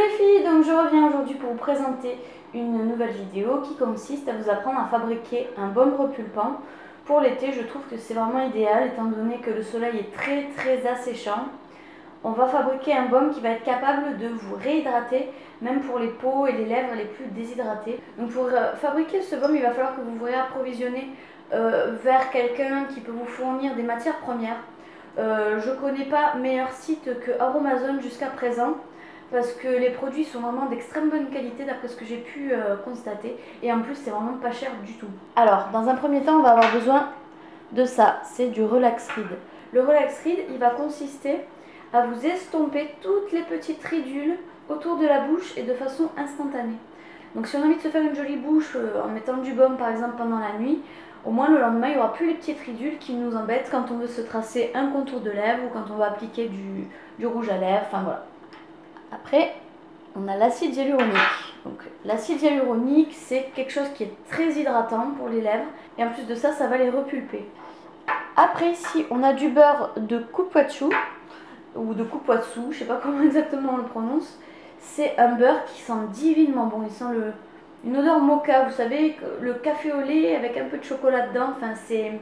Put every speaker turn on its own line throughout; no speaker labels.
les filles, donc je reviens aujourd'hui pour vous présenter une nouvelle vidéo qui consiste à vous apprendre à fabriquer un baume repulpant. Pour l'été, je trouve que c'est vraiment idéal étant donné que le soleil est très asséchant. On va fabriquer un baume qui va être capable de vous réhydrater, même pour les peaux et les lèvres les plus déshydratées. Donc pour fabriquer ce baume, il va falloir que vous vous réapprovisionniez vers quelqu'un qui peut vous fournir des matières premières. Je ne connais pas meilleur site que Aromazone jusqu'à présent, parce que les produits sont vraiment d'extrême bonne qualité d'après ce que j'ai pu constater, et en plus c'est vraiment pas cher du tout. Alors dans un premier temps on va avoir besoin de ça, c'est du Relaxrid. Le Relaxrid il va consister à vous estomper toutes les petites ridules autour de la bouche et de façon instantanée. Donc si on a envie de se faire une jolie bouche en mettant du baume par exemple pendant la nuit, au moins le lendemain il n'y aura plus les petites ridules qui nous embêtent quand on veut se tracer un contour de lèvres ou quand on va appliquer du rouge à lèvres, enfin voilà. Après, on a l'acide hyaluronique. Donc l'acide hyaluronique, c'est quelque chose qui est très hydratant pour les lèvres. Et en plus de ça, ça va les repulper. Après, ici, on a du beurre de Kupuaçu, ou de Kupuaçu, je ne sais pas comment exactement on le prononce. C'est un beurre qui sent divinement bon. Il sent une odeur mocha, vous savez, le café au lait avec un peu de chocolat dedans. Enfin, c'est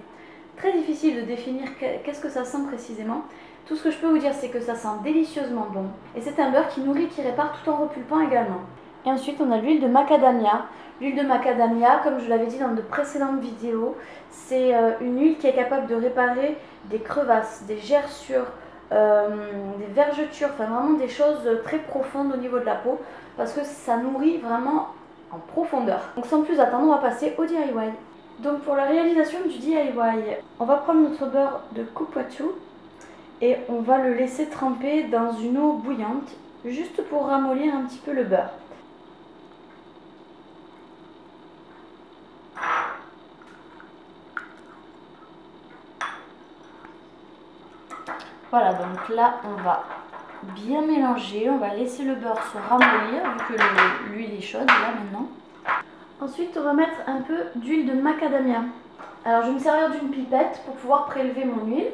très difficile de définir qu'est-ce que ça sent précisément. Tout ce que je peux vous dire, c'est que ça sent délicieusement bon. Et c'est un beurre qui nourrit, qui répare tout en repulpant également. Et ensuite, on a l'huile de macadamia. L'huile de macadamia, comme je l'avais dit dans de précédentes vidéos, c'est une huile qui est capable de réparer des crevasses, des gerçures, des vergetures, enfin vraiment des choses très profondes au niveau de la peau, parce que ça nourrit vraiment en profondeur. Donc sans plus attendre, on va passer au DIY. Donc pour la réalisation du DIY, on va prendre notre beurre de Kupuaçu et on va le laisser tremper dans une eau bouillante, juste pour ramollir un petit peu le beurre. Voilà, donc là on va bien mélanger, on va laisser le beurre se ramollir vu que l'huile est chaude là maintenant. Ensuite on va mettre un peu d'huile de macadamia. Alors je vais me servir d'une pipette pour pouvoir prélever mon huile.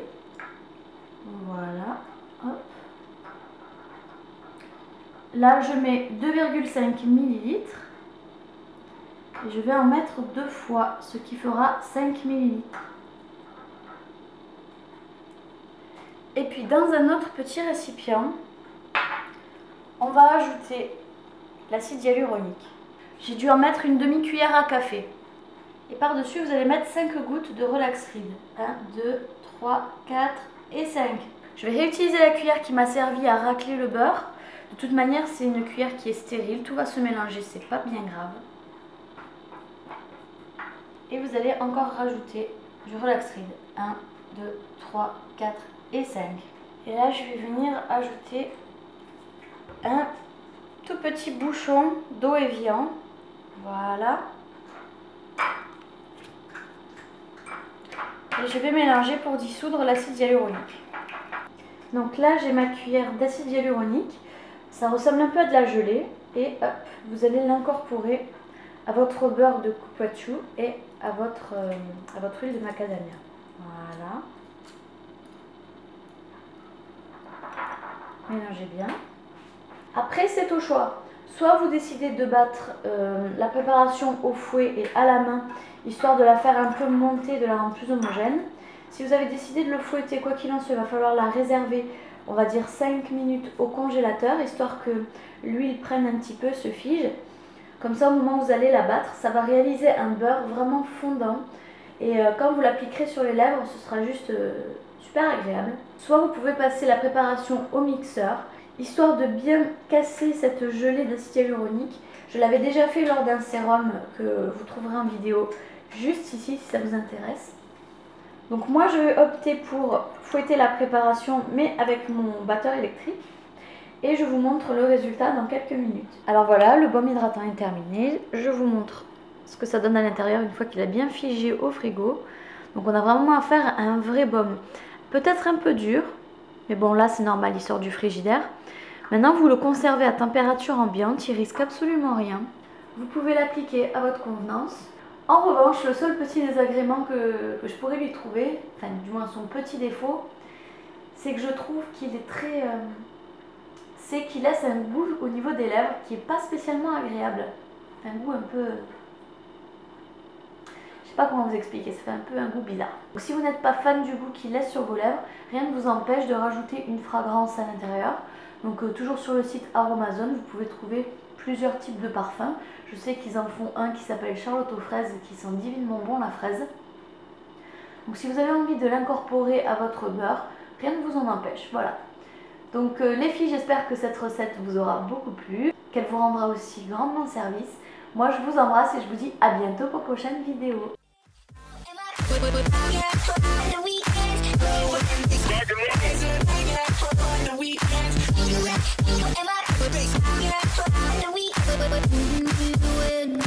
Voilà, hop. Là je mets 2,5 ml et je vais en mettre 2 fois, ce qui fera 5 ml. Et puis dans un autre petit récipient, on va ajouter l'acide hyaluronique. J'ai dû en mettre une demi-cuillère à café. Et par-dessus, vous allez mettre 5 gouttes de Relaxrid. 1, 2, 3, 4 et 5. Je vais réutiliser la cuillère qui m'a servi à racler le beurre. De toute manière, c'est une cuillère qui est stérile. Tout va se mélanger, c'est pas bien grave. Et vous allez encore rajouter du Relaxrid. 1, 2, 3, 4 et 5. Et là, je vais venir ajouter un tout petit bouchon d'eau Evian. Voilà. Et je vais mélanger pour dissoudre l'acide hyaluronique. Donc là, j'ai ma cuillère d'acide hyaluronique. Ça ressemble un peu à de la gelée. Et hop, vous allez l'incorporer à votre beurre de Kupuaçu et à votre huile de macadamia. Voilà. Mélangez bien. Après, c'est au choix. Soit vous décidez de battre la préparation au fouet et à la main, histoire de la faire un peu monter, de la rendre plus homogène. Si vous avez décidé de le fouetter, quoi qu'il en soit, il va falloir la réserver, on va dire 5 minutes au congélateur, histoire que l'huile prenne un petit peu, se fige. Comme ça, au moment où vous allez la battre, ça va réaliser un beurre vraiment fondant. Et quand vous l'appliquerez sur les lèvres, ce sera juste super agréable. Soit vous pouvez passer la préparation au mixeur, histoire de bien casser cette gelée d'acide hyaluronique. Je l'avais déjà fait lors d'un sérum que vous trouverez en vidéo juste ici si ça vous intéresse. Donc moi je vais opter pour fouetter la préparation mais avec mon batteur électrique. Et je vous montre le résultat dans quelques minutes. Alors voilà, le baume hydratant est terminé. Je vous montre ce que ça donne à l'intérieur une fois qu'il a bien figé au frigo. Donc on a vraiment affaire à un vrai baume. Peut-être un peu dur, mais bon là c'est normal, il sort du frigidaire. Maintenant vous le conservez à température ambiante, il risque absolument rien. Vous pouvez l'appliquer à votre convenance. En revanche, le seul petit désagrément que je pourrais lui trouver, enfin du moins son petit défaut, c'est que je trouve qu'il est très c'est qu'il laisse un goût au niveau des lèvres qui n'est pas spécialement agréable. Un goût un peu... Je sais pas comment vous expliquer, ça fait un peu un goût bizarre. Donc, si vous n'êtes pas fan du goût qu'il laisse sur vos lèvres, rien ne vous empêche de rajouter une fragrance à l'intérieur. Donc toujours sur le site Aromazone, vous pouvez trouver plusieurs types de parfums. Je sais qu'ils en font un qui s'appelle Charlotte aux fraises et qui sent divinement bon la fraise. Donc si vous avez envie de l'incorporer à votre beurre, rien ne vous en empêche. Voilà. Donc les filles, j'espère que cette recette vous aura beaucoup plu, qu'elle vous rendra aussi grandement service. Moi je vous embrasse et je vous dis à bientôt pour une prochaine vidéo.
Am I